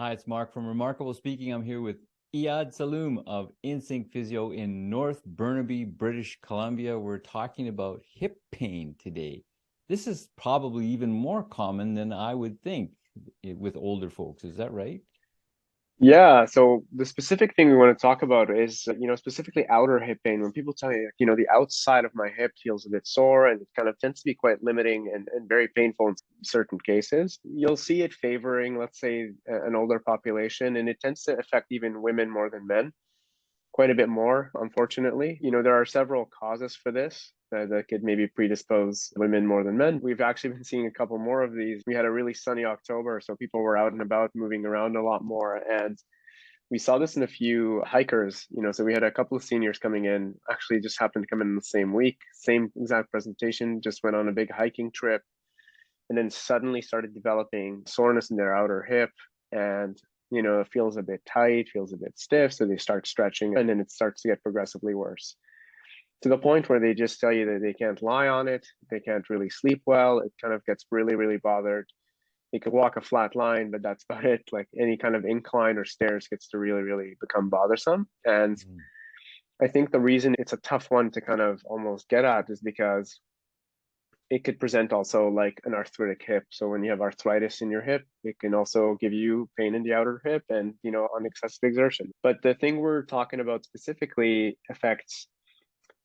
Hi, it's Mark from Remarkable Speaking. I'm here with Iyad Salloum of Insync Physio in North Burnaby, British Columbia. We're talking about hip pain today. This is probably even more common than I would think with older folks. Is that right? Yeah, so the specific thing we want to talk about is, specifically outer hip pain. When people tell you, the outside of my hip feels a bit sore and it kind of tends to be quite limiting and very painful in certain cases, you'll see it favoring, let's say, an older population, and it tends to affect even women more than men quite a bit more, unfortunately. There are several causes for this that could maybe predispose women more than men. We've actually been seeing a couple more of these. We had a really sunny October, so people were out and about moving around a lot more. And we saw this in a few hikers, so we had a couple of seniors coming in, actually just happened to come in the same week, same exact presentation, just went on a big hiking trip, and then suddenly started developing soreness in their outer hip. And it feels a bit tight, feels a bit stiff. So they start stretching and then it starts to get progressively worse to the point where they just tell you that they can't lie on it. They can't really sleep well. It kind of gets really, really bothered. They could walk a flat line, but that's about it. Like any kind of incline or stairs gets to really, really become bothersome. And Mm. I think the reason it's a tough one to kind of almost get at is because it could present also like an arthritic hip. So when you have arthritis in your hip, it can also give you pain in the outer hip and, on excessive exertion. But the thing we're talking about specifically affects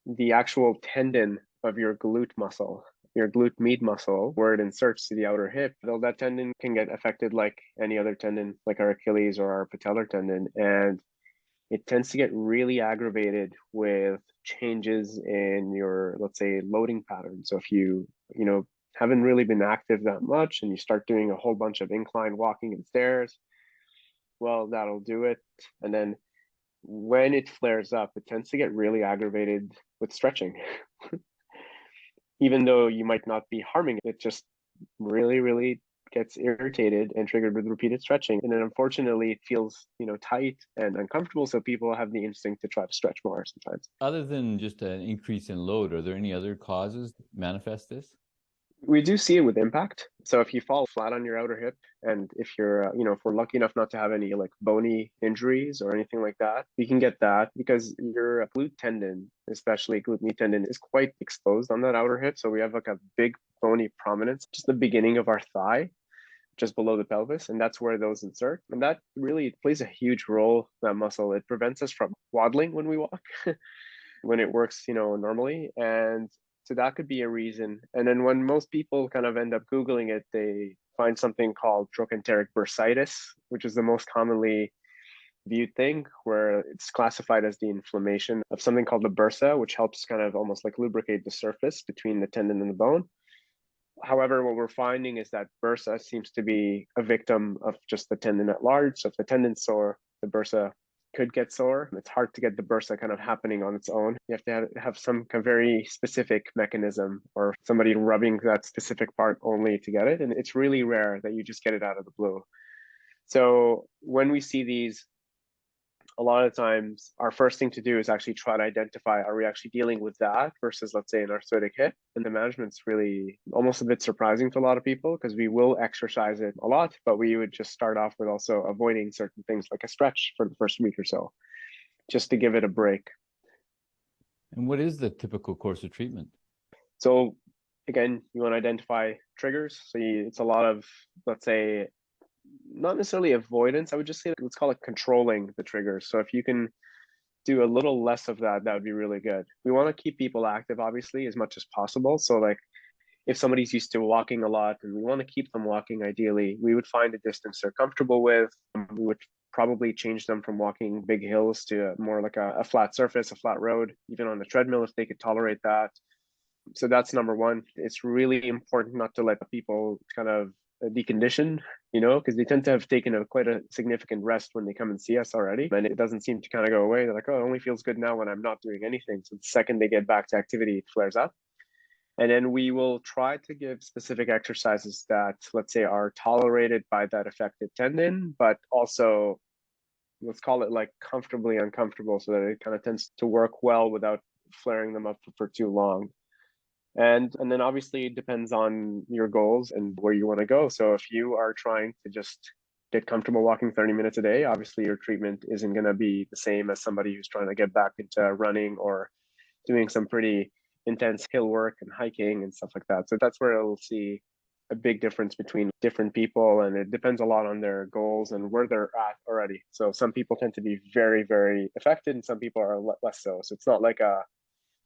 the actual tendon of your glute muscle, your glute med muscle, where it inserts to the outer hip. Though that tendon can get affected like any other tendon, like our Achilles or our patellar tendon. And it tends to get really aggravated with changes in your, let's say, loading pattern. So if you haven't really been active that much and you start doing a whole bunch of incline walking and stairs, well, that'll do it. And then when it flares up, it tends to get really aggravated with stretching. Even though you might not be harming it, just really, really gets irritated and triggered with repeated stretching. And then unfortunately it feels, tight and uncomfortable. So people have the instinct to try to stretch more sometimes. Other than just an increase in load, are there any other causes that manifest this? We do see it with impact. So if you fall flat on your outer hip, and if you're, if we're lucky enough not to have any like bony injuries or anything like that, you can get that because your glute tendon, especially glute med tendon, is quite exposed on that outer hip. So we have like a big bony prominence, just the beginning of our thigh, just below the pelvis, and that's where those insert. And that really plays a huge role, that muscle. It prevents us from waddling when we walk, when it works, normally. And so that could be a reason. And then when most people kind of end up Googling it, they find something called trochanteric bursitis, which is the most commonly viewed thing, where it's classified as the inflammation of something called the bursa, which helps kind of almost like lubricate the surface between the tendon and the bone. However, what we're finding is that bursa seems to be a victim of just the tendon at large. So if the tendon's sore, the bursa could get sore. It's hard to get the bursa kind of happening on its own. You have to have some kind of very specific mechanism or somebody rubbing that specific part only to get it. And it's really rare that you just get it out of the blue. So when we see these, a lot of times our first thing to do is actually try to identify, are we actually dealing with that versus, let's say, an arthritic hip? And the management's really almost a bit surprising to a lot of people because we will exercise it a lot, but we would just start off with also avoiding certain things like a stretch for the first week or so, just to give it a break. And what is the typical course of treatment? So again, you want to identify triggers. So it's a lot of, let's say, not necessarily avoidance. I would just say, let's call it controlling the triggers. So if you can do a little less of that, that would be really good. We want to keep people active, obviously, as much as possible. So, like, if somebody's used to walking a lot and we want to keep them walking, ideally, we would find a distance they're comfortable with. We would probably change them from walking big hills to more like a flat surface, a flat road, even on the treadmill if they could tolerate that. So that's number one. It's really important not to let people kind of decondition, because they tend to have taken quite a significant rest when they come and see us already. And it doesn't seem to kind of go away. They're like, oh, it only feels good now when I'm not doing anything. So the second they get back to activity, it flares up. And then we will try to give specific exercises that, let's say, are tolerated by that affected tendon, but also, let's call it like comfortably uncomfortable so that it kind of tends to work well without flaring them up for too long. And then obviously it depends on your goals and where you want to go. So if you are trying to just get comfortable walking 30 minutes a day, obviously your treatment isn't going to be the same as somebody who's trying to get back into running or doing some pretty intense hill work and hiking and stuff like that. So that's where I'll see a big difference between different people, and it depends a lot on their goals and where they're at already. So some people tend to be very, very affected, and some people are less so. So it's not like a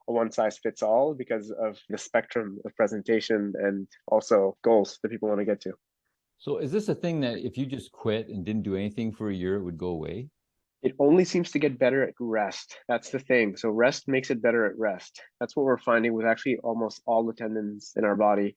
one size fits all because of the spectrum of presentation and also goals that people want to get to. So is this a thing that if you just quit and didn't do anything for a year, it would go away? It only seems to get better at rest. That's the thing. So rest makes it better at rest. That's what we're finding with actually almost all the tendons in our body.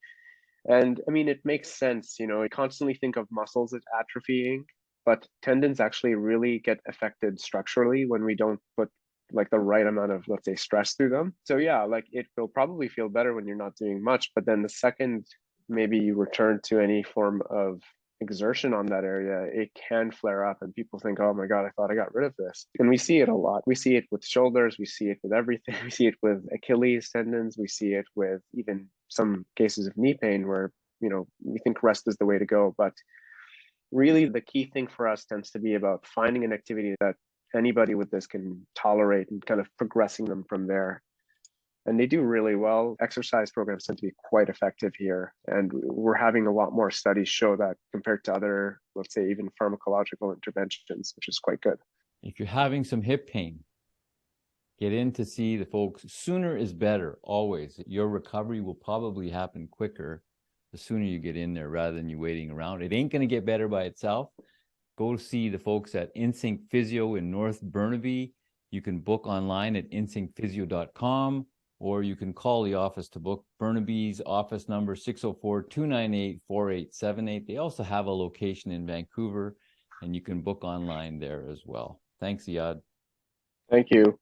And I mean, it makes sense. I constantly think of muscles as atrophying, but tendons actually really get affected structurally when we don't put like the right amount of, let's say, stress through them. So yeah, like it will probably feel better when you're not doing much, but then the second maybe you return to any form of exertion on that area, it can flare up and people think, oh my God, I thought I got rid of this. And we see it a lot. We see it with shoulders, we see it with everything. We see it with Achilles tendons, we see it with even some cases of knee pain where, we think rest is the way to go. But really the key thing for us tends to be about finding an activity that anybody with this can tolerate and kind of progressing them from there. And they do really well. Exercise programs tend to be quite effective here. And we're having a lot more studies show that compared to other, let's say, even pharmacological interventions, which is quite good. If you're having some hip pain, get in to see the folks. Sooner is better, always. Your recovery will probably happen quicker the sooner you get in there rather than you waiting around. It ain't going to get better by itself. Go see the folks at Insync Physio in North Burnaby. You can book online at insyncphysio.com, or you can call the office to book. Burnaby's office number 604-298-4878. They also have a location in Vancouver, and you can book online there as well. Thanks, Iyad. Thank you.